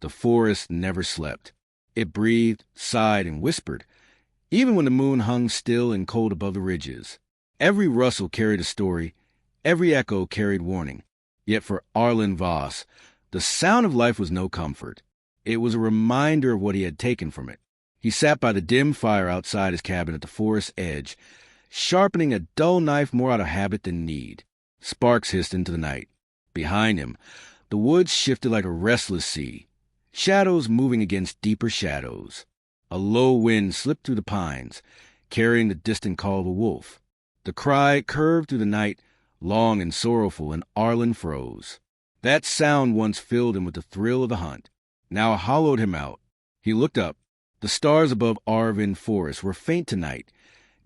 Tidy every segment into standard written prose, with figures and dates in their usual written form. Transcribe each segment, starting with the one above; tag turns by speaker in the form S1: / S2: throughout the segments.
S1: The forest never slept. It breathed, sighed, and whispered, even when the moon hung still and cold above the ridges. Every rustle carried a story, every echo carried warning. Yet for Arlen Voss, the sound of life was no comfort. It was a reminder of what he had taken from it. He sat by the dim fire outside his cabin at the forest's edge, sharpening a dull knife more out of habit than need. Sparks hissed into the night. Behind him, the woods shifted like a restless sea, shadows moving against deeper shadows. A low wind slipped through the pines, carrying the distant call of a wolf. The cry curved through the night, long and sorrowful, and Arlen froze. That sound once filled him with the thrill of the hunt. Now hollowed him out. He looked up. The stars above Arvin Forest were faint tonight,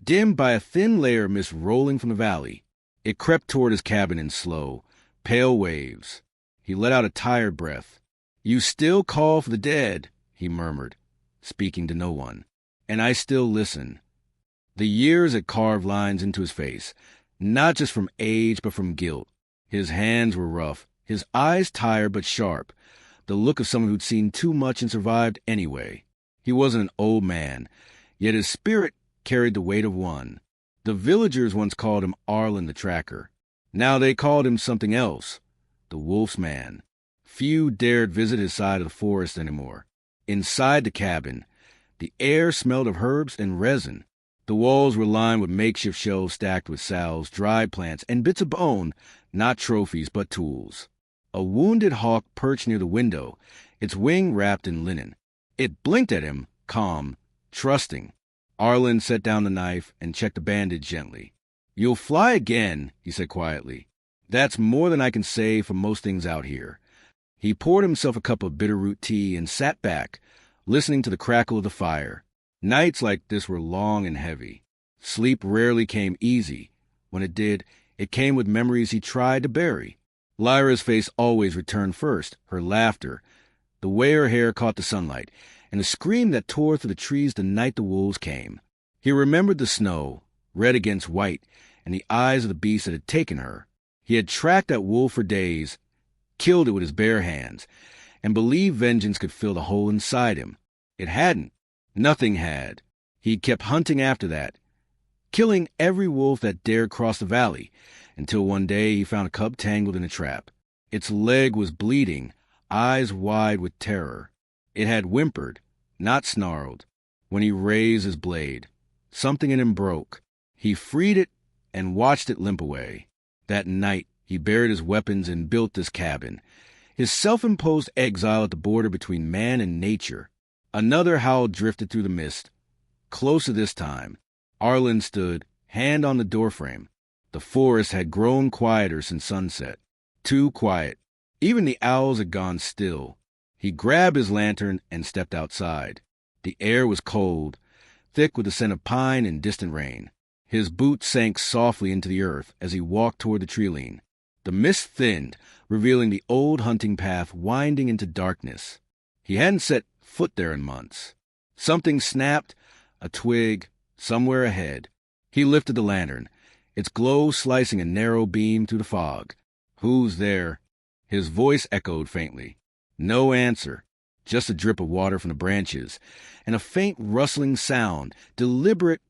S1: dimmed by a thin layer of mist rolling from the valley. It crept toward his cabin in slow, pale waves. He let out a tired breath. "You still call for the dead," he murmured, speaking to no one. "And I still listen." The years had carved lines into his face, not just from age but from guilt. His hands were rough, his eyes tired but sharp, the look of someone who'd seen too much and survived anyway. He wasn't an old man, yet his spirit carried the weight of one. The villagers once called him Arlen the Tracker. Now they called him something else, the Wolf's Man. Few dared visit his side of the forest anymore. Inside the cabin, the air smelled of herbs and resin. The walls were lined with makeshift shelves stacked with salves, dried plants, and bits of bone, not trophies but tools. A wounded hawk perched near the window, its wing wrapped in linen. It blinked at him, calm, trusting. Arlen set down the knife and checked the bandage gently. "You'll fly again," he said quietly. "That's more than I can say for most things out here." He poured himself a cup of bitterroot tea and sat back, listening to the crackle of the fire. Nights like this were long and heavy. Sleep rarely came easy. When it did, it came with memories he tried to bury. Lyra's face always returned first, her laughter, the way her hair caught the sunlight, and the scream that tore through the trees the night the wolves came. He remembered the snow, red against white, and the eyes of the beast that had taken her. He had tracked that wolf for days, killed it with his bare hands, and believed vengeance could fill the hole inside him. It hadn't. Nothing had. He'd kept hunting after that, killing every wolf that dared cross the valley, until one day he found a cub tangled in a trap. Its leg was bleeding, eyes wide with terror. It had whimpered, not snarled. When he raised his blade, something in him broke. He freed it and watched it limp away. That night, he buried his weapons and built this cabin, his self-imposed exile at the border between man and nature. Another howl drifted through the mist. Closer this time, Arlen stood, hand on the doorframe. The forest had grown quieter since sunset. Too quiet. Even the owls had gone still. He grabbed his lantern and stepped outside. The air was cold, thick with the scent of pine and distant rain. His boots sank softly into the earth as he walked toward the tree-line. The mist thinned, revealing the old hunting path winding into darkness. He hadn't set foot there in months. Something snapped, a twig, somewhere ahead. He lifted the lantern, its glow slicing a narrow beam through the fog. "Who's there?" His voice echoed faintly. No answer, just a drip of water from the branches, and a faint rustling sound, deliberate,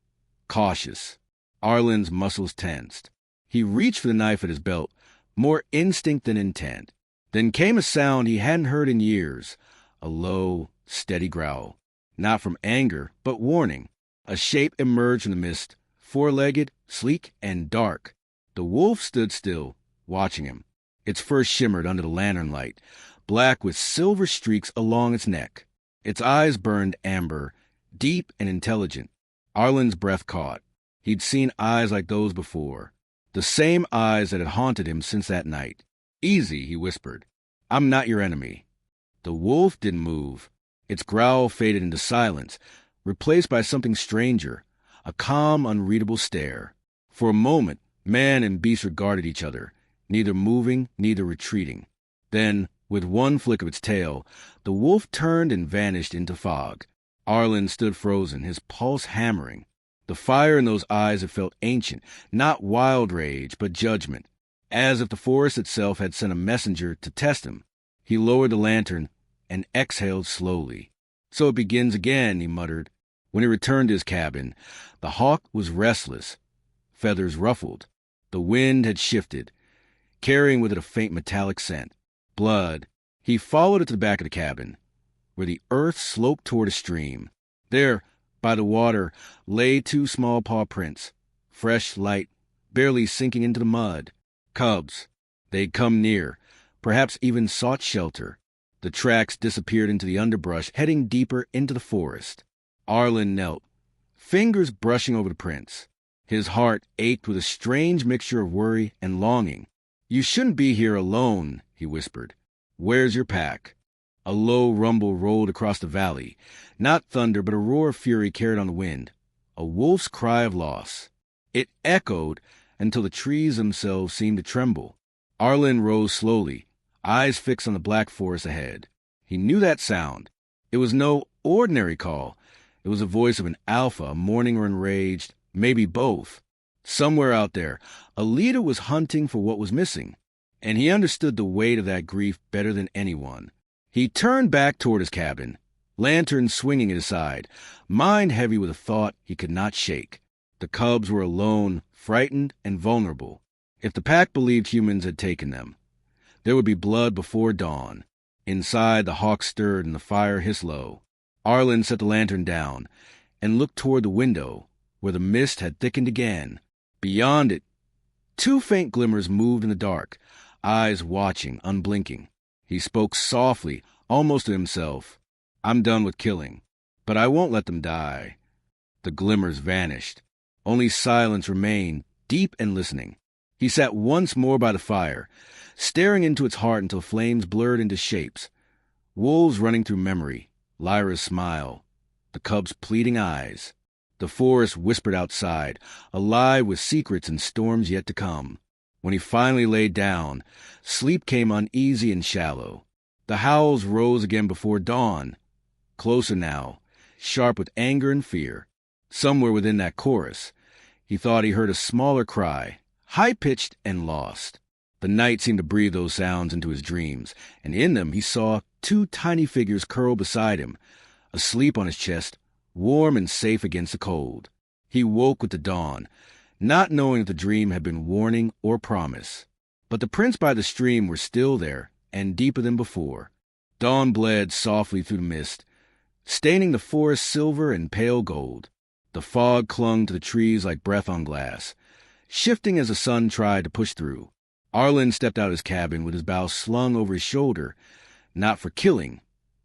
S1: cautious. Arlen's muscles tensed. He reached for the knife at his belt, more instinct than intent. Then came a sound he hadn't heard in years, a low, steady growl. Not from anger, but warning. A shape emerged from the mist, four-legged, sleek, and dark. The wolf stood still, watching him. Its fur shimmered under the lantern light, black with silver streaks along its neck. Its eyes burned amber, deep and intelligent. Arlen's breath caught. He'd seen eyes like those before. The same eyes that had haunted him since that night. "Easy," he whispered. "I'm not your enemy." The wolf didn't move. Its growl faded into silence, replaced by something stranger, a calm, unreadable stare. For a moment, man and beast regarded each other, neither moving, neither retreating. Then, with one flick of its tail, the wolf turned and vanished into fog. Arlen stood frozen, his pulse hammering. The fire in those eyes had felt ancient, not wild rage, but judgment, as if the forest itself had sent a messenger to test him. He lowered the lantern and exhaled slowly. "So it begins again," he muttered. When he returned to his cabin, the hawk was restless, feathers ruffled. The wind had shifted, carrying with it a faint metallic scent. Blood. He followed it to the back of the cabin, where the earth sloped toward a stream. There, by the water, lay 2 small paw prints, fresh, light, barely sinking into the mud. Cubs. They'd come near, perhaps even sought shelter. The tracks disappeared into the underbrush, heading deeper into the forest. Arlen knelt, fingers brushing over the prints. His heart ached with a strange mixture of worry and longing. "You shouldn't be here alone," he whispered. "Where's your pack?" A low rumble rolled across the valley. Not thunder, but a roar of fury carried on the wind. A wolf's cry of loss. It echoed until the trees themselves seemed to tremble. Arlen rose slowly, eyes fixed on the black forest ahead. He knew that sound. It was no ordinary call. It was the voice of an alpha, mourning or enraged, maybe both. Somewhere out there, a leader was hunting for what was missing, and he understood the weight of that grief better than anyone. He turned back toward his cabin, lantern swinging at his side, mind heavy with a thought he could not shake. The cubs were alone, frightened, and vulnerable. If the pack believed humans had taken them, there would be blood before dawn. Inside, the hawk stirred and the fire hissed low. Arlen set the lantern down and looked toward the window, where the mist had thickened again. Beyond it, 2 faint glimmers moved in the dark, eyes watching, unblinking. He spoke softly, almost to himself. "I'm done with killing, but I won't let them die." The glimmers vanished. Only silence remained, deep and listening. He sat once more by the fire, staring into its heart until flames blurred into shapes. Wolves running through memory, Lyra's smile, the cub's pleading eyes. The forest whispered outside, alive with secrets and storms yet to come. When he finally lay down, sleep came uneasy and shallow. The howls rose again before dawn, closer now, sharp with anger and fear. Somewhere within that chorus, he thought he heard a smaller cry, high-pitched and lost. The night seemed to breathe those sounds into his dreams, and in them he saw 2 tiny figures curled beside him, asleep on his chest, warm and safe against the cold. He woke with the dawn, not knowing if the dream had been warning or promise. But the prints by the stream were still there, and deeper than before. Dawn bled softly through the mist, staining the forest silver and pale gold. The fog clung to the trees like breath on glass, shifting as the sun tried to push through. Arlen stepped out of his cabin with his bow slung over his shoulder, not for killing,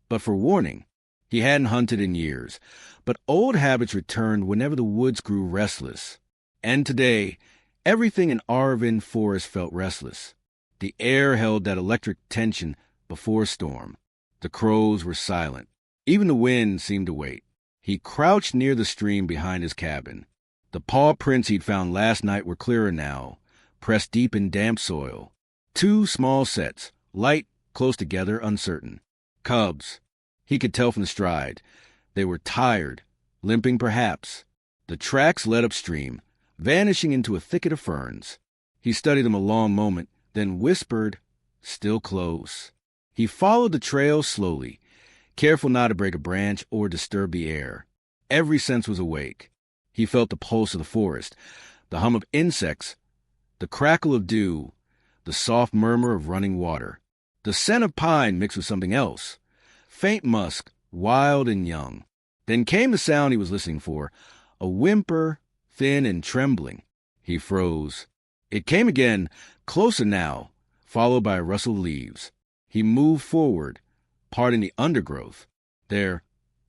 S1: but for warning. He hadn't hunted in years, but old habits returned whenever the woods grew restless. And today, everything in Arvin Forest felt restless. The air held that electric tension before a storm. The crows were silent. Even the wind seemed to wait. He crouched near the stream behind his cabin. The paw prints he'd found last night were clearer now, pressed deep in damp soil. 2 small sets, light, close together, uncertain. Cubs. He could tell from the stride. They were tired, limping perhaps. The tracks led upstream, vanishing into a thicket of ferns. He studied them a long moment, then whispered, "Still close." He followed the trail slowly, careful not to break a branch or disturb the air. Every sense was awake. He felt the pulse of the forest, the hum of insects, the crackle of dew, the soft murmur of running water. The scent of pine mixed with something else, faint musk, wild and young. Then came the sound he was listening for, a whimper, thin and trembling. He froze. It came again, closer now, followed by a rustle of leaves. He moved forward, parting the undergrowth. There,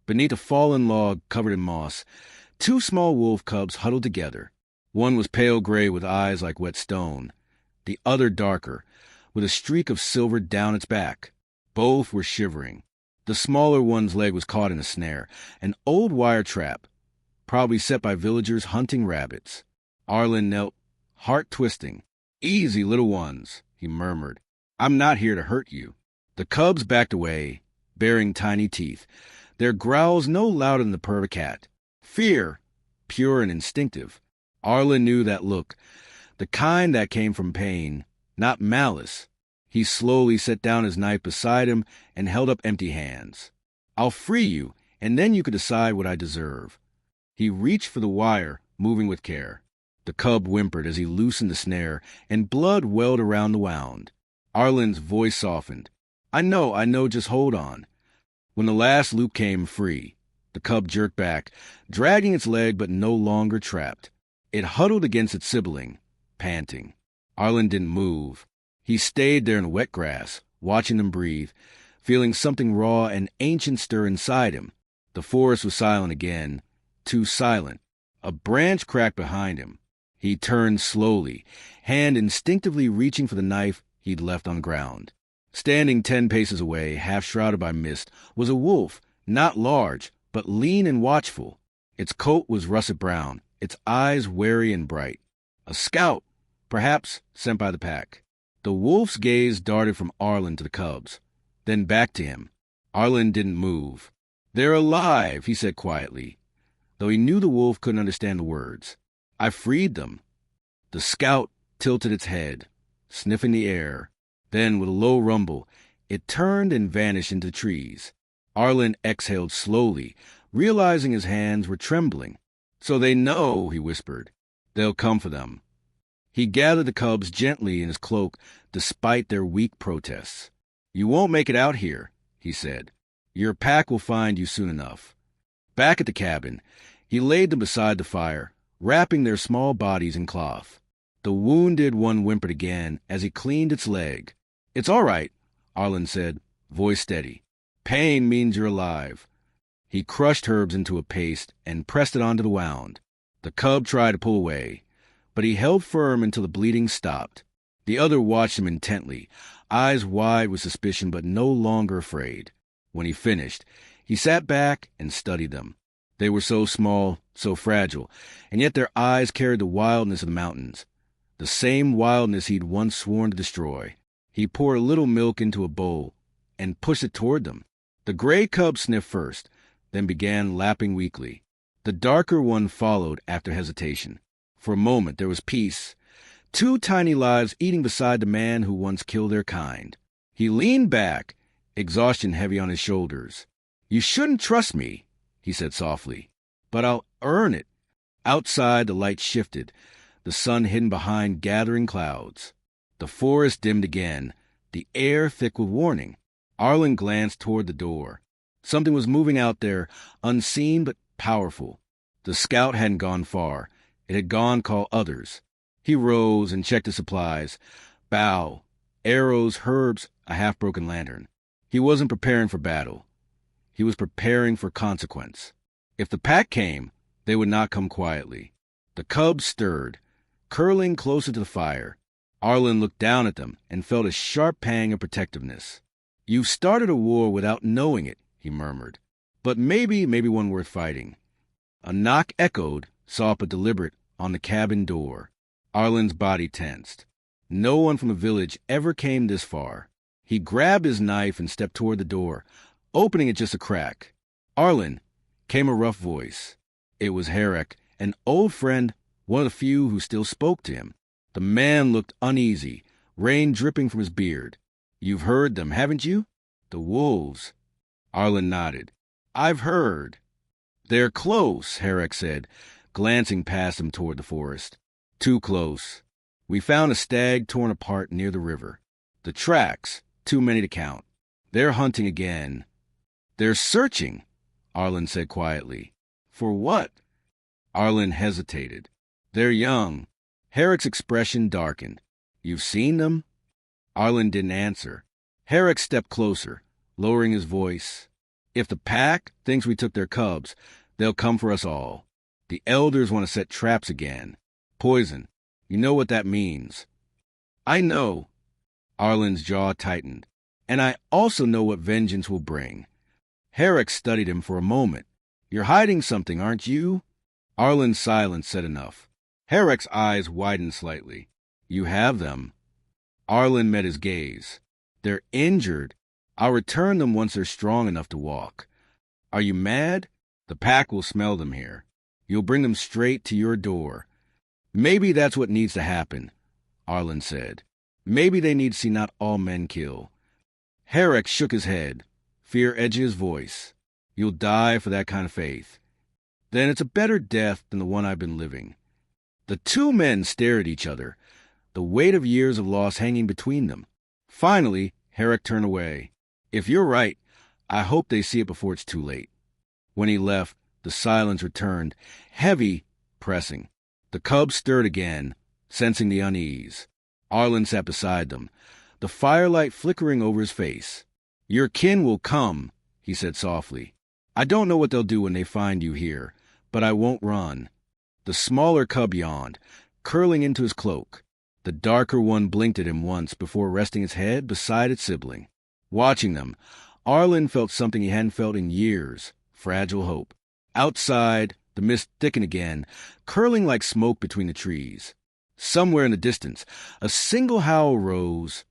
S1: beneath a fallen log covered in moss, 2 small wolf cubs huddled together. One was pale gray with eyes like wet stone, the other darker, with a streak of silver down its back. Both were shivering. The smaller one's leg was caught in a snare, an old wire trap, probably set by villagers hunting rabbits. Arlen knelt, heart twisting. "Easy, little ones," he murmured. "I'm not here to hurt you." The cubs backed away, baring tiny teeth, their growls no louder than the purr of a cat. Fear, pure and instinctive. Arlen knew that look, the kind that came from pain, not malice. He slowly set down his knife beside him and held up empty hands. I'll free you, and then you can decide what I deserve. He reached for the wire, moving with care. The cub whimpered as he loosened the snare, and blood welled around the wound. Arlen's voice softened. I know, just hold on. When the last loop came free, the cub jerked back, dragging its leg but no longer trapped. It huddled against its sibling, panting. Arlen didn't move. He stayed there in the wet grass, watching them breathe, feeling something raw and ancient stir inside him. The forest was silent again, too silent. A branch cracked behind him. He turned slowly, hand instinctively reaching for the knife he'd left on the ground. Standing 10 paces away, half-shrouded by mist, was a wolf, not large, but lean and watchful. Its coat was russet brown, its eyes wary and bright. A scout, perhaps sent by the pack. The wolf's gaze darted from Arlen to the cubs, then back to him. Arlen didn't move. They're alive, he said quietly, though he knew the wolf couldn't understand the words. I freed them. The scout tilted its head, sniffing the air. Then, with a low rumble, it turned and vanished into the trees. Arlen exhaled slowly, realizing his hands were trembling. So they know, he whispered. They'll come for them. He gathered the cubs gently in his cloak, despite their weak protests. You won't make it out here, he said. Your pack will find you soon enough. Back at the cabin, he laid them beside the fire, wrapping their small bodies in cloth. The wounded one whimpered again as he cleaned its leg. It's all right, Arlen said, voice steady. Pain means you're alive. He crushed herbs into a paste and pressed it onto the wound. The cub tried to pull away, but he held firm until the bleeding stopped. The other watched him intently, eyes wide with suspicion but no longer afraid. When he finished, he sat back and studied them. They were so small, so fragile, and yet their eyes carried the wildness of the mountains, the same wildness he'd once sworn to destroy. He poured a little milk into a bowl and pushed it toward them. The gray cub sniffed first, then began lapping weakly. The darker one followed after hesitation. For a moment there was peace, 2 tiny lives eating beside the man who once killed their kind. He leaned back, exhaustion heavy on his shoulders. You shouldn't trust me, he said softly, but I'll earn it. Outside the light shifted, the sun hidden behind gathering clouds. The forest dimmed again, the air thick with warning. Arlen glanced toward the door. Something was moving out there, unseen but powerful. The scout hadn't gone far. It had gone call others. He rose and checked his supplies. Bow, arrows, herbs, a half-broken lantern. He wasn't preparing for battle. He was preparing for consequence. If the pack came, they would not come quietly. The cubs stirred, curling closer to the fire. Arlen looked down at them and felt a sharp pang of protectiveness. You've started a war without knowing it, he murmured. But maybe one worth fighting. A knock echoed, soft but deliberate, on the cabin door. Arlen's body tensed. No one from the village ever came this far. He grabbed his knife and stepped toward the door, opening it just a crack. Arlen, came a rough voice. It was Herrick, an old friend, one of the few who still spoke to him. The man looked uneasy, rain dripping from his beard. You've heard them, haven't you? The wolves. Arlen nodded. I've heard. They're close, Herrick said, glancing past him toward the forest. Too close. We found a stag torn apart near the river. The tracks, too many to count. They're hunting again. They're searching, Arlen said quietly. For what? Arlen hesitated. They're young. Herrick's expression darkened. You've seen them? Arlen didn't answer. Herrick stepped closer, lowering his voice. If the pack thinks we took their cubs, they'll come for us all. The elders want to set traps again. Poison. You know what that means. I know. Arlen's jaw tightened. And I also know what vengeance will bring. Herrick studied him for a moment. You're hiding something, aren't you? Arlen's silence said enough. Herrick's eyes widened slightly. You have them. Arlen met his gaze. They're injured. I'll return them once they're strong enough to walk. Are you mad? The pack will smell them here. You'll bring them straight to your door. Maybe that's what needs to happen, Arlen said. Maybe they need to see not all men kill. Herrick shook his head, fear edging his voice. You'll die for that kind of faith. Then it's a better death than the one I've been living. The two men stared at each other, the weight of years of loss hanging between them. Finally, Herrick turned away. If you're right, I hope they see it before it's too late. When he left, the silence returned, heavy, pressing. The cubs stirred again, sensing the unease. Arlen sat beside them, the firelight flickering over his face. Your kin will come, he said softly. I don't know what they'll do when they find you here, but I won't run. The smaller cub yawned, curling into his cloak. The darker one blinked at him once before resting its head beside its sibling. Watching them, Arlen felt something he hadn't felt in years, fragile hope. Outside, the mist thickened again, curling like smoke between the trees. Somewhere in the distance, a single howl rose,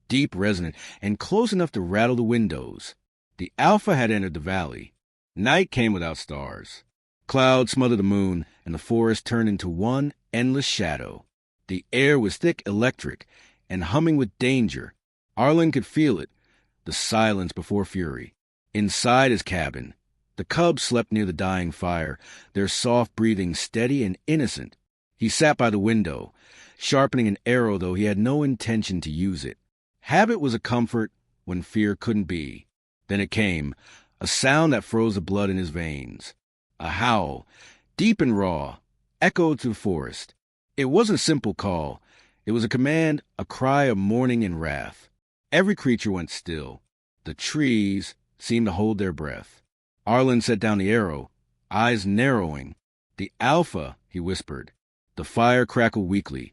S1: deep, resonant, and close enough to rattle the windows. The Alpha had entered the valley. Night came without stars. Clouds smothered the moon, and the forest turned into one endless shadow. The air was thick, electric, and humming with danger. Arlen could feel it, the silence before fury. Inside his cabin, the cubs slept near the dying fire, their soft breathing steady and innocent. He sat by the window, sharpening an arrow, though he had no intention to use it. Habit was a comfort when fear couldn't be. Then it came, a sound that froze the blood in his veins. A howl, deep and raw, echoed through the forest. It wasn't a simple call. It was a command, a cry of mourning and wrath. Every creature went still. The trees seemed to hold their breath. Arlen set down the arrow, eyes narrowing. The Alpha, he whispered. The fire crackled weakly,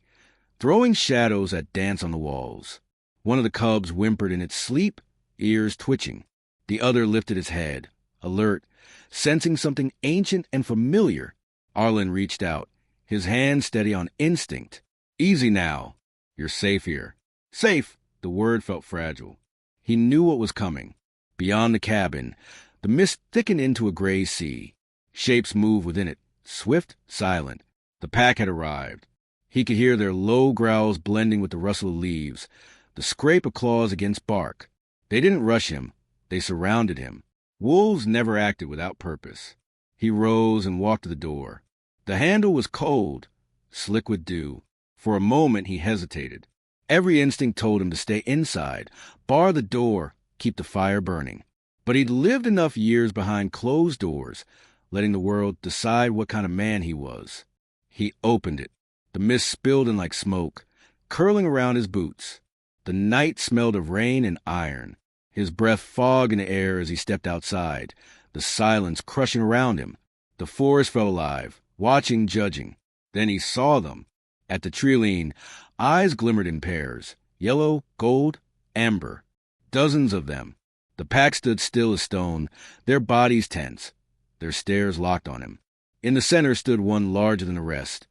S1: throwing shadows that danced on the walls. One of the cubs whimpered in its sleep, ears twitching. The other lifted its head, alert, sensing something ancient and familiar. Arlen reached out, his hand steady on instinct. Easy now. You're safe here. Safe! The word felt fragile. He knew what was coming. Beyond the cabin, the mist thickened into a gray sea. Shapes moved within it, swift, silent. The pack had arrived. He could hear their low growls blending with the rustle of leaves, the scrape of claws against bark. They didn't rush him. They surrounded him. Wolves never acted without purpose. He rose and walked to the door. The handle was cold, slick with dew. For a moment he hesitated. Every instinct told him to stay inside, bar the door, keep the fire burning. But he'd lived enough years behind closed doors, letting the world decide what kind of man he was. He opened it. The mist spilled in like smoke, curling around his boots. The night smelled of rain and iron. His breath fogged in the air as he stepped outside, the silence crushing around him. The forest felt alive, watching, judging. Then he saw them. At the treeline, eyes glimmered in pairs, yellow, gold, amber. Dozens of them. The pack stood still as stone, their bodies tense, their stares locked on him. In the center stood one larger than the rest,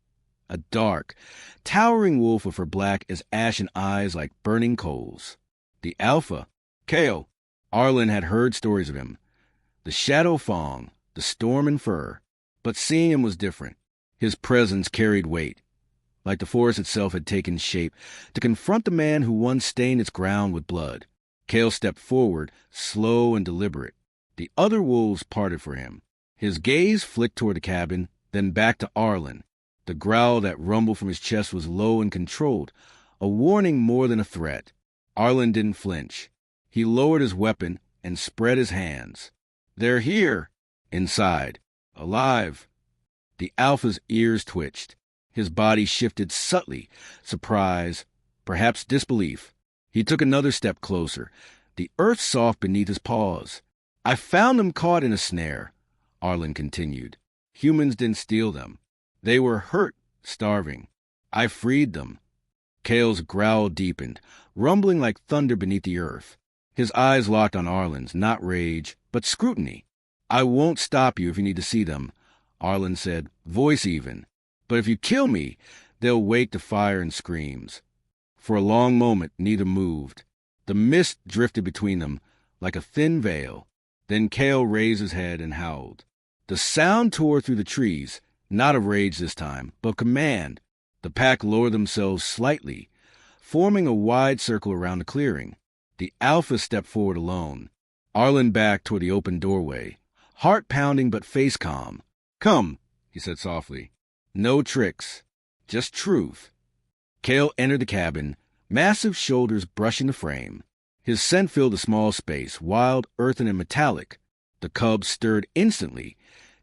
S1: a dark, towering wolf with her black as ashen eyes like burning coals. The Alpha, Kale. Arlen had heard stories of him. The Shadow Fong, the storm in fur. But seeing him was different. His presence carried weight, like the forest itself had taken shape to confront the man who once stained its ground with blood. Kale stepped forward, slow and deliberate. The other wolves parted for him. His gaze flicked toward the cabin, then back to Arlen. The growl that rumbled from his chest was low and controlled, a warning more than a threat. Arlen didn't flinch. He lowered his weapon and spread his hands. They're here. Inside. Alive. The Alpha's ears twitched. His body shifted subtly, surprise, perhaps disbelief. He took another step closer, the earth soft beneath his paws. I found them caught in a snare, Arlen continued. Humans didn't steal them. They were hurt, starving. I freed them. Kale's growl deepened, rumbling like thunder beneath the earth. His eyes locked on Arlen's, not rage, but scrutiny. I won't stop you if you need to see them, Arlen said, voice even. But if you kill me, they'll wake to fire and screams. For a long moment, neither moved. The mist drifted between them like a thin veil. Then Kale raised his head and howled. The sound tore through the trees, not of rage this time, but command. The pack lowered themselves slightly, forming a wide circle around the clearing. The Alpha stepped forward alone. Arlen backed toward the open doorway, heart pounding but face calm. "Come," he said softly. "No tricks, just truth." Kale entered the cabin, massive shoulders brushing the frame. His scent filled the small space, wild, earthen, and metallic. The cubs stirred instantly,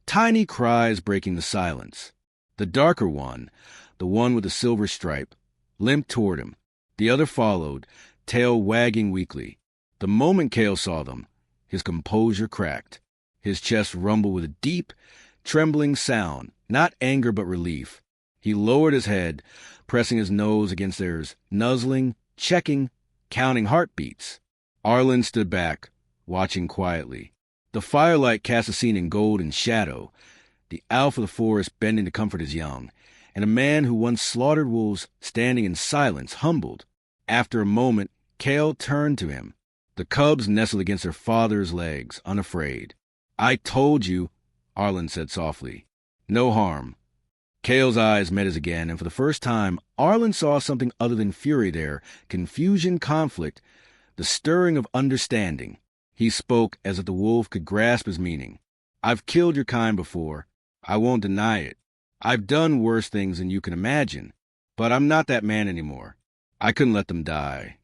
S1: tiny cries breaking the silence. The darker one, the one with the silver stripe, limped toward him. The other followed, tail wagging weakly. The moment Kale saw them, his composure cracked. His chest rumbled with a deep, trembling sound, not anger but relief. He lowered his head, pressing his nose against theirs, nuzzling, checking, counting heartbeats. Arlen stood back, watching quietly. The firelight cast a scene in gold and shadow, the Alpha of the forest bending to comfort his young, and a man who once slaughtered wolves standing in silence, humbled. After a moment, Kale turned to him. The cubs nestled against their father's legs, unafraid. "I told you," Arlen said softly. "No harm." Kale's eyes met his again, and for the first time, Arlen saw something other than fury there, confusion, conflict, the stirring of understanding. He spoke as if the wolf could grasp his meaning. "I've killed your kind before. I won't deny it. I've done worse things than you can imagine. But I'm not that man anymore. I couldn't let them die."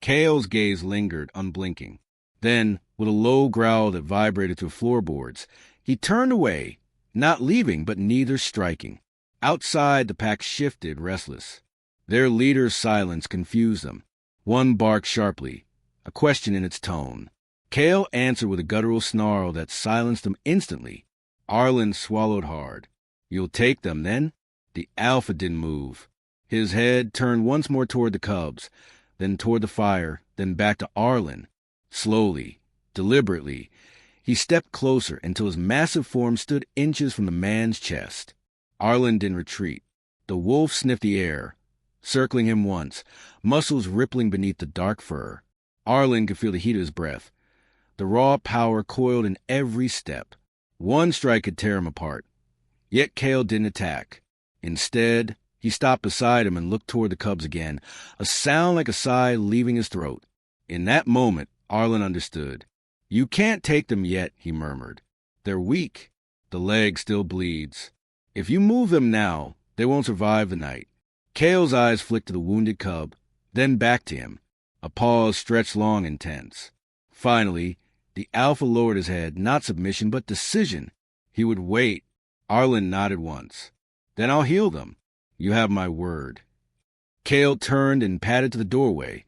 S1: Kale's gaze lingered, unblinking. Then, with a low growl that vibrated through floorboards, he turned away, not leaving but neither striking. Outside, the pack shifted, restless. Their leader's silence confused them. One barked sharply, a question in its tone. Kale answered with a guttural snarl that silenced them instantly. Arlen swallowed hard. "You'll take them, then?" The Alpha didn't move. His head turned once more toward the cubs, then toward the fire, then back to Arlen. Slowly, deliberately, he stepped closer until his massive form stood inches from the man's chest. Arlen didn't retreat. The wolf sniffed the air, circling him once, muscles rippling beneath the dark fur. Arlen could feel the heat of his breath. The raw power coiled in every step. One strike could tear him apart. Yet Kale didn't attack. Instead, he stopped beside him and looked toward the cubs again, a sound like a sigh leaving his throat. In that moment, Arlen understood. "You can't take them yet," he murmured. "They're weak. The leg still bleeds. If you move them now, they won't survive the night." Kale's eyes flicked to the wounded cub, then back to him. A pause stretched long and tense. Finally, the Alpha lowered his head, not submission, but decision. He would wait. Arlen nodded once. "Then I'll heal them. You have my word." Kale turned and padded to the doorway,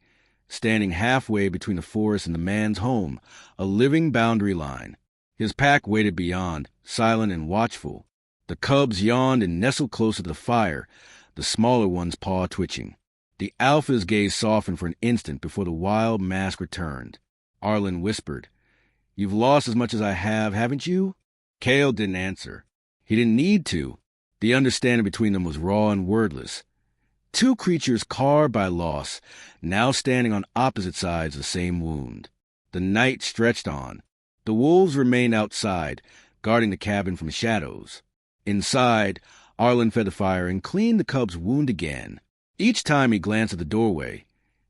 S1: standing halfway between the forest and the man's home, a living boundary line. His pack waited beyond, silent and watchful. The cubs yawned and nestled closer to the fire, the smaller one's paw twitching. The Alpha's gaze softened for an instant before the wild mask returned. Arlen whispered, "You've lost as much as I have, haven't you?" Kale didn't answer. He didn't need to. The understanding between them was raw and wordless. Two creatures carved by loss, now standing on opposite sides of the same wound. The night stretched on. The wolves remained outside, guarding the cabin from shadows. Inside, Arlen fed the fire and cleaned the cub's wound again. Each time he glanced at the doorway,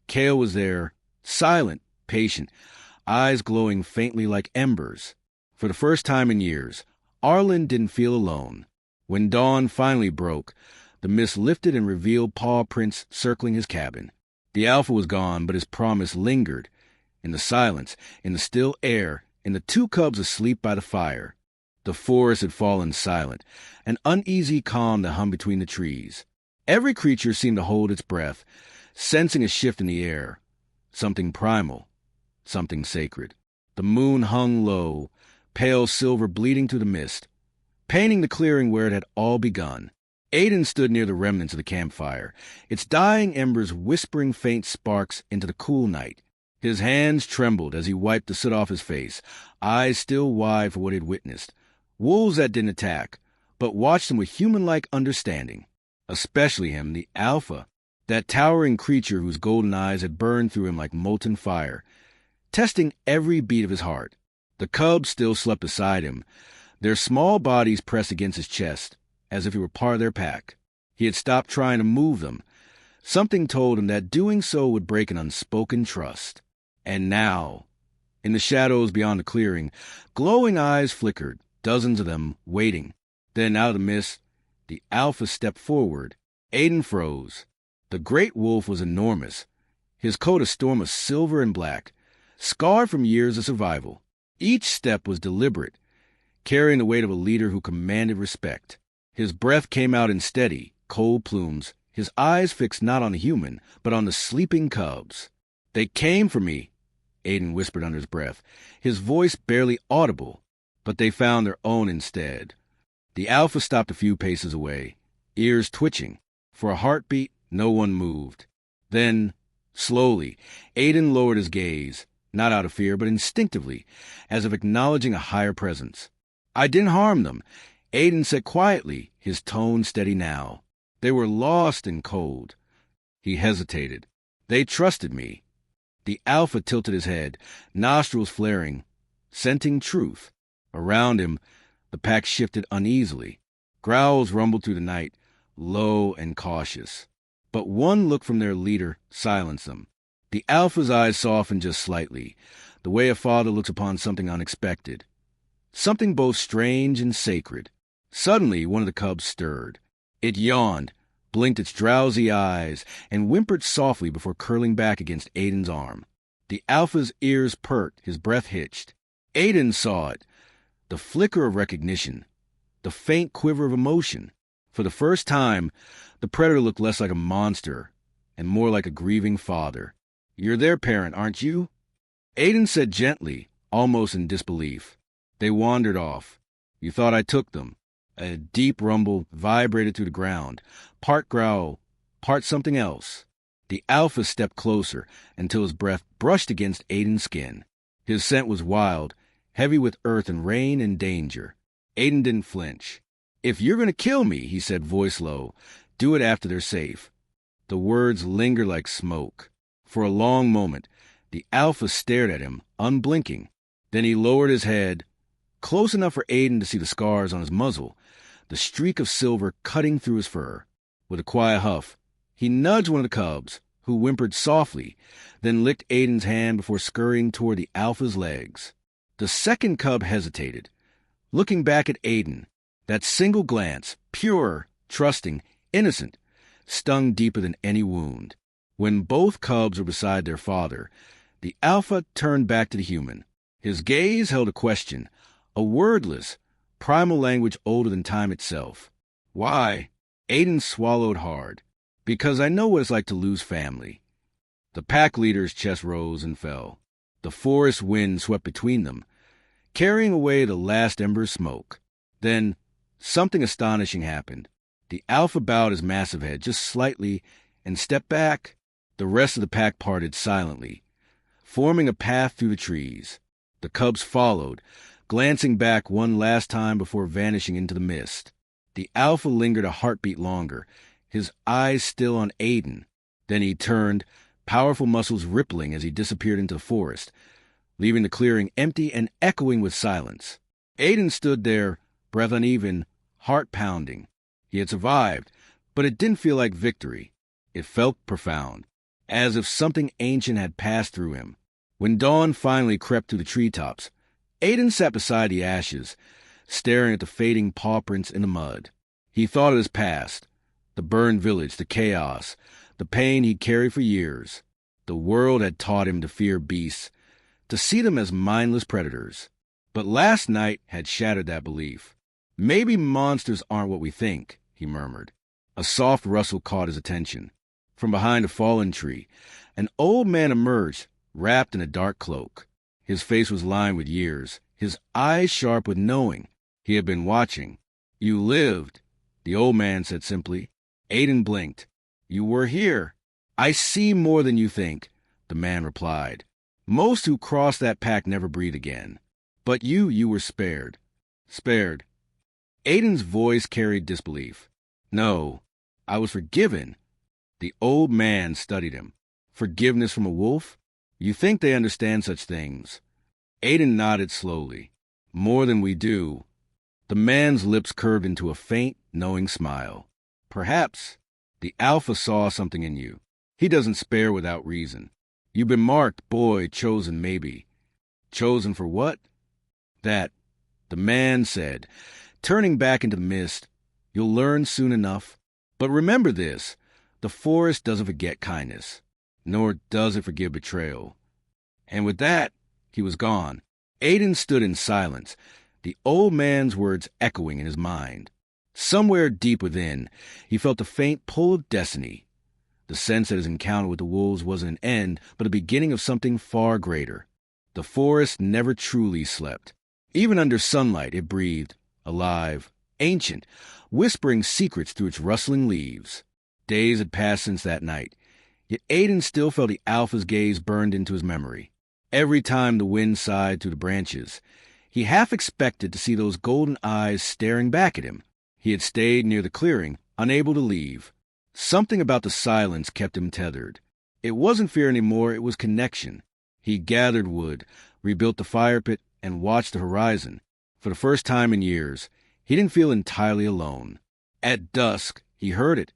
S1: Kale was there, silent, patient, eyes glowing faintly like embers. For the first time in years, Arlen didn't feel alone. When dawn finally broke, the mist lifted and revealed paw prints circling his cabin. The Alpha was gone, but his promise lingered. In the silence, in the still air, in the two cubs asleep by the fire. The forest had fallen silent, an uneasy calm that hung between the trees. Every creature seemed to hold its breath, sensing a shift in the air. Something primal, something sacred. The moon hung low, pale silver bleeding through the mist, painting the clearing where it had all begun. Aiden stood near the remnants of the campfire, its dying embers whispering faint sparks into the cool night. His hands trembled as he wiped the soot off his face, eyes still wide for what he had witnessed. Wolves that didn't attack, but watched him with human-like understanding. Especially him, the Alpha, that towering creature whose golden eyes had burned through him like molten fire, testing every beat of his heart. The cubs still slept beside him, their small bodies pressed against his chest, as if he were part of their pack. He had stopped trying to move them, Something told him that doing so would break an unspoken trust. And now, in the shadows beyond the clearing, glowing eyes flickered, dozens of them waiting. Then out of the mist, the Alpha stepped forward. Aiden froze. The great wolf was enormous, his coat a storm of silver and black, scarred from years of survival. Each step was deliberate, carrying the weight of a leader who commanded respect. His breath came out in steady, cold plumes, his eyes fixed not on the human, but on the sleeping cubs. "They came for me," Aiden whispered under his breath, his voice barely audible, but they found their own instead. The Alpha stopped a few paces away, ears twitching. For a heartbeat, no one moved. Then, slowly, Aiden lowered his gaze, not out of fear, but instinctively, as if acknowledging a higher presence. "I didn't harm them," Aiden said quietly, his tone steady now. "They were lost and cold." He hesitated. "They trusted me." The Alpha tilted his head, nostrils flaring, scenting truth. Around him, the pack shifted uneasily. Growls rumbled through the night, low and cautious. But one look from their leader silenced them. The Alpha's eyes softened just slightly, the way a father looks upon something unexpected, something both strange and sacred. Suddenly, one of the cubs stirred. It yawned, blinked its drowsy eyes, and whimpered softly before curling back against Aiden's arm. The Alpha's ears perked, his breath hitched. Aiden saw it, the flicker of recognition, the faint quiver of emotion. For the first time, the predator looked less like a monster and more like a grieving father. "You're their parent, aren't you?" Aiden said gently, almost in disbelief. They wandered off. "You thought I took them." A deep rumble vibrated through the ground, part growl, part something else. The Alpha stepped closer until his breath brushed against Aiden's skin. His scent was wild, heavy with earth and rain and danger. Aiden didn't flinch. "If you're going to kill me," he said, voice low, "do it after they're safe." The words lingered like smoke. For a long moment, the Alpha stared at him, unblinking. Then he lowered his head, close enough for Aiden to see the scars on his muzzle, the streak of silver cutting through his fur. With a quiet huff, he nudged one of the cubs, who whimpered softly, then licked Aiden's hand before scurrying toward the Alpha's legs. The second cub hesitated, looking back at Aiden. That single glance, pure, trusting, innocent, stung deeper than any wound. When both cubs were beside their father, the Alpha turned back to the human. His gaze held a question, a wordless, primal language older than time itself. "Why?" Aiden swallowed hard. "Because I know what it's like to lose family." The pack leader's chest rose and fell. The forest wind swept between them, carrying away the last ember of smoke. Then, something astonishing happened. The Alpha bowed his massive head just slightly and stepped back. The rest of the pack parted silently, forming a path through the trees. The cubs followed, glancing back one last time before vanishing into the mist. The Alpha lingered a heartbeat longer, his eyes still on Aiden. Then he turned, powerful muscles rippling as he disappeared into the forest, leaving the clearing empty and echoing with silence. Aiden stood there, breath uneven, heart pounding. He had survived, but it didn't feel like victory. It felt profound, as if something ancient had passed through him. When dawn finally crept through the treetops, Aiden sat beside the ashes, staring at the fading paw prints in the mud. He thought of his past, the burned village, the chaos, the pain he'd carried for years. The world had taught him to fear beasts, to see them as mindless predators. But last night had shattered that belief. "Maybe monsters aren't what we think," he murmured. A soft rustle caught his attention. From behind a fallen tree, an old man emerged, wrapped in a dark cloak. His face was lined with years, his eyes sharp with knowing. He had been watching. "You lived," the old man said simply. Aiden blinked. "You were here." "I see more than you think," the man replied. "Most who cross that pack never breathe again. But you were spared." "Spared?" Aiden's voice carried disbelief. "No, I was forgiven." The old man studied him. "Forgiveness from a wolf? You think they understand such things." Aiden nodded slowly. "More than we do." The man's lips curved into a faint, knowing smile. "Perhaps." The Alpha saw something in you. He doesn't spare without reason. You've been marked, boy, chosen maybe. Chosen for what? That, the man said, turning back into the mist. You'll learn soon enough. But remember this, the forest doesn't forget kindness, nor does it forgive betrayal. And with that, he was gone. Aiden stood in silence, the old man's words echoing in his mind. Somewhere deep within, he felt the faint pull of destiny, the sense that his encounter with the wolves wasn't an end, but a beginning of something far greater. The forest never truly slept. Even under sunlight, it breathed, alive, ancient, whispering secrets through its rustling leaves. Days had passed since that night, yet Aiden still felt the Alpha's gaze burned into his memory. Every time the wind sighed through the branches, he half expected to see those golden eyes staring back at him. He had stayed near the clearing, unable to leave. Something about the silence kept him tethered. It wasn't fear anymore, it was connection. He gathered wood, rebuilt the fire pit, and watched the horizon. For the first time in years, he didn't feel entirely alone. At dusk, he heard it,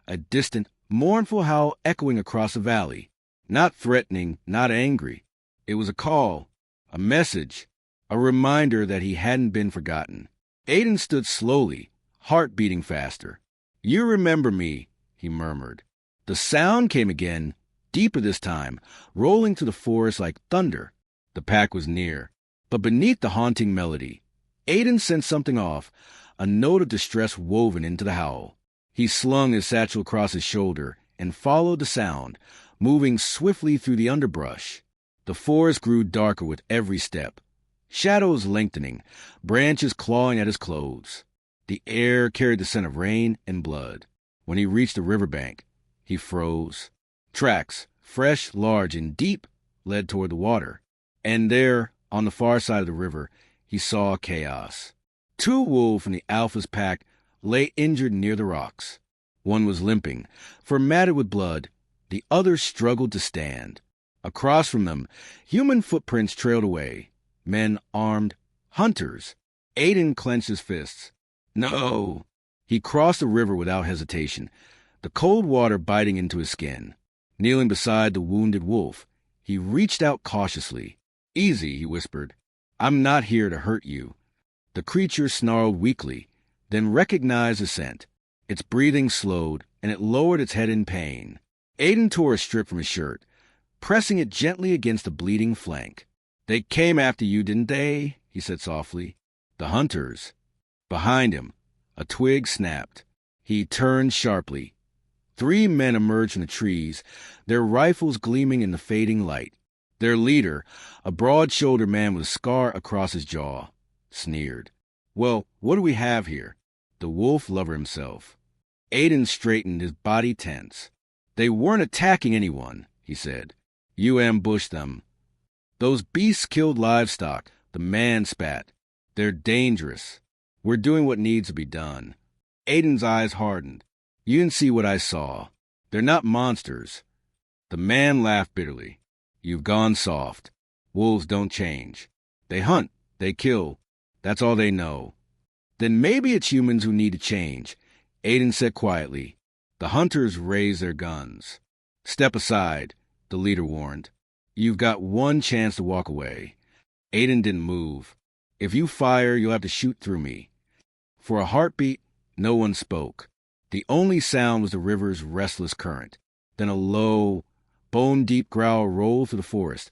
S1: a distant, mournful howl echoing across the valley. Not threatening, not angry. It was a call, a message, a reminder that he hadn't been forgotten. Aiden stood slowly, heart beating faster. "You remember me," he murmured. The sound came again, deeper this time, rolling through the forest like thunder. The pack was near. But beneath the haunting melody, Aiden sensed something off, a note of distress woven into the howl. He slung his satchel across his shoulder and followed the sound, moving swiftly through the underbrush. The forest grew darker with every step, shadows lengthening, branches clawing at his clothes. The air carried the scent of rain and blood. When he reached the riverbank, he froze. Tracks, fresh, large, and deep, led toward the water. And there, on the far side of the river, he saw chaos. Two wolves from the Alpha's pack lay injured near the rocks. One was limping, fur matted with blood. The other struggled to stand. Across from them, human footprints trailed away. Men armed, hunters. Aiden clenched his fists. No! He crossed the river without hesitation, the cold water biting into his skin. Kneeling beside the wounded wolf, he reached out cautiously. "Easy," he whispered. "I'm not here to hurt you." The creature snarled weakly, then recognized the scent. Its breathing slowed, and it lowered its head in pain. Aiden tore a strip from his shirt, pressing it gently against the bleeding flank. "They came after you, didn't they?" he said softly. "The hunters." Behind him, a twig snapped. He turned sharply. 3 men emerged from the trees, their rifles gleaming in the fading light. Their leader, a broad-shouldered man with a scar across his jaw, sneered. "Well, what do we have here?" The wolf lover himself. Aiden straightened, his body tense. "They weren't attacking anyone," he said. "You ambushed them. Those beasts killed livestock," the man spat. "They're dangerous. We're doing what needs to be done." Aiden's eyes hardened. "You didn't see what I saw. They're not monsters." The man laughed bitterly. "You've gone soft. Wolves don't change. They hunt, they kill. That's all they know." "Then maybe it's humans who need to change," Aiden said quietly. The hunters raised their guns. "Step aside," the leader warned. "You've got one chance to walk away." Aiden didn't move. "If you fire, you'll have to shoot through me." For a heartbeat, no one spoke. The only sound was the river's restless current. Then a low, bone-deep growl rolled through the forest,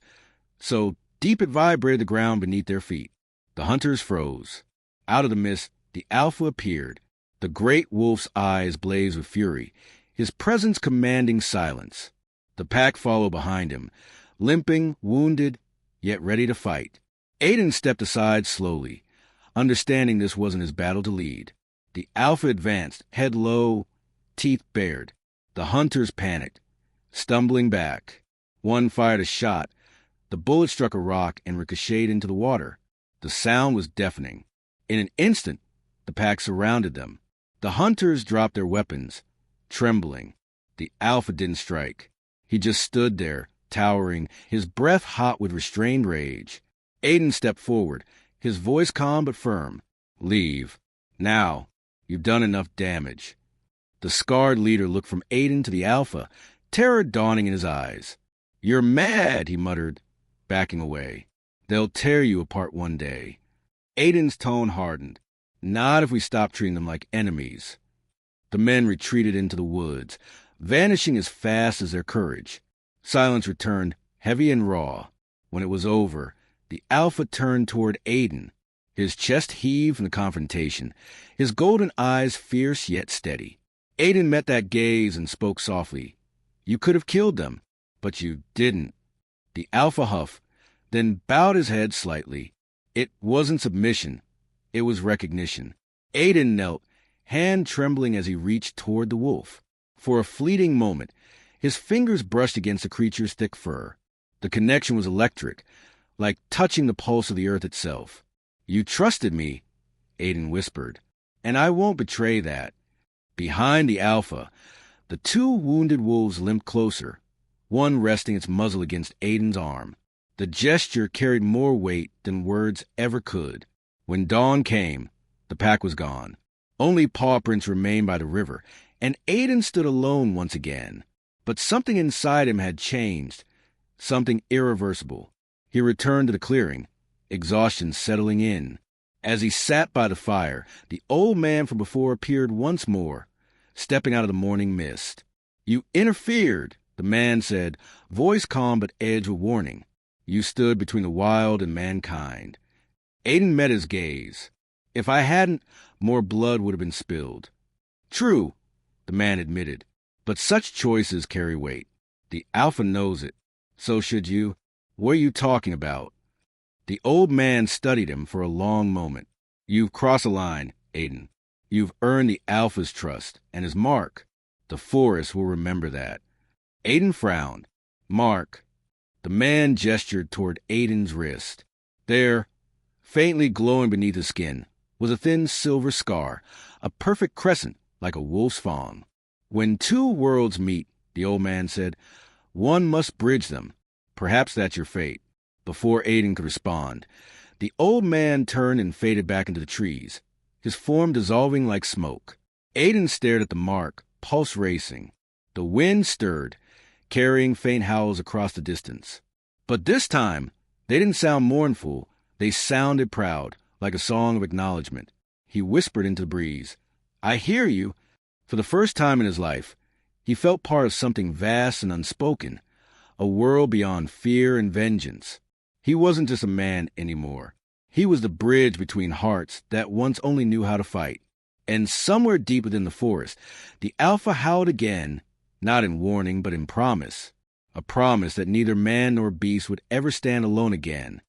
S1: so deep it vibrated the ground beneath their feet. The hunters froze. Out of the mist, the Alpha appeared. The great wolf's eyes blazed with fury, his presence commanding silence. The pack followed behind him, limping, wounded, yet ready to fight. Aiden stepped aside slowly, understanding this wasn't his battle to lead. The Alpha advanced, head low, teeth bared. The hunters panicked, stumbling back. One fired a shot. The bullet struck a rock and ricocheted into the water. The sound was deafening. In an instant, the pack surrounded them. The hunters dropped their weapons, trembling. The Alpha didn't strike. He just stood there, towering, his breath hot with restrained rage. Aiden stepped forward, his voice calm but firm. "Leave. Now. You've done enough damage." The scarred leader looked from Aiden to the Alpha, terror dawning in his eyes. "You're mad," he muttered, backing away. "They'll tear you apart one day." Aiden's tone hardened. "Not if we stop treating them like enemies." The men retreated into the woods, vanishing as fast as their courage. Silence returned, heavy and raw. When it was over, the Alpha turned toward Aiden. His chest heaved from the confrontation, his golden eyes fierce yet steady. Aiden met that gaze and spoke softly. "You could have killed them, but you didn't." The Alpha huffed, then bowed his head slightly. It wasn't submission, it was recognition. Aiden knelt, hand trembling as he reached toward the wolf. For a fleeting moment, his fingers brushed against the creature's thick fur. The connection was electric, like touching the pulse of the earth itself. "You trusted me," Aiden whispered, "and I won't betray that." Behind the Alpha, the two wounded wolves limped closer, one resting its muzzle against Aiden's arm. The gesture carried more weight than words ever could. When dawn came, the pack was gone. Only paw prints remained by the river, and Aiden stood alone once again. But something inside him had changed, something irreversible. He returned to the clearing, exhaustion settling in. As he sat by the fire, the old man from before appeared once more, stepping out of the morning mist. "You interfered," the man said, voice calm but edged with warning. "You stood between the wild and mankind." Aiden met his gaze. "If I hadn't, more blood would have been spilled." "True," the man admitted, "but such choices carry weight. The Alpha knows it. So should you. What are you talking about?" The old man studied him for a long moment. "You've crossed a line, Aiden. You've earned the Alpha's trust and his mark. The forest will remember that." Aiden frowned. "Mark." The man gestured toward Aiden's wrist. There, faintly glowing beneath the skin, was a thin silver scar, a perfect crescent like a wolf's fawn. "When two worlds meet," the old man said, "one must bridge them. Perhaps that's your fate." Before Aiden could respond, the old man turned and faded back into the trees, his form dissolving like smoke. Aiden stared at the mark, pulse racing. The wind stirred, carrying faint howls across the distance. But this time, they didn't sound mournful. They sounded proud, like a song of acknowledgement. He whispered into the breeze, "I hear you." For the first time in his life, he felt part of something vast and unspoken, a world beyond fear and vengeance. He wasn't just a man anymore. He was the bridge between hearts that once only knew how to fight. And somewhere deep within the forest, the Alpha howled again, not in warning but in promise. A promise that neither man nor beast would ever stand alone again.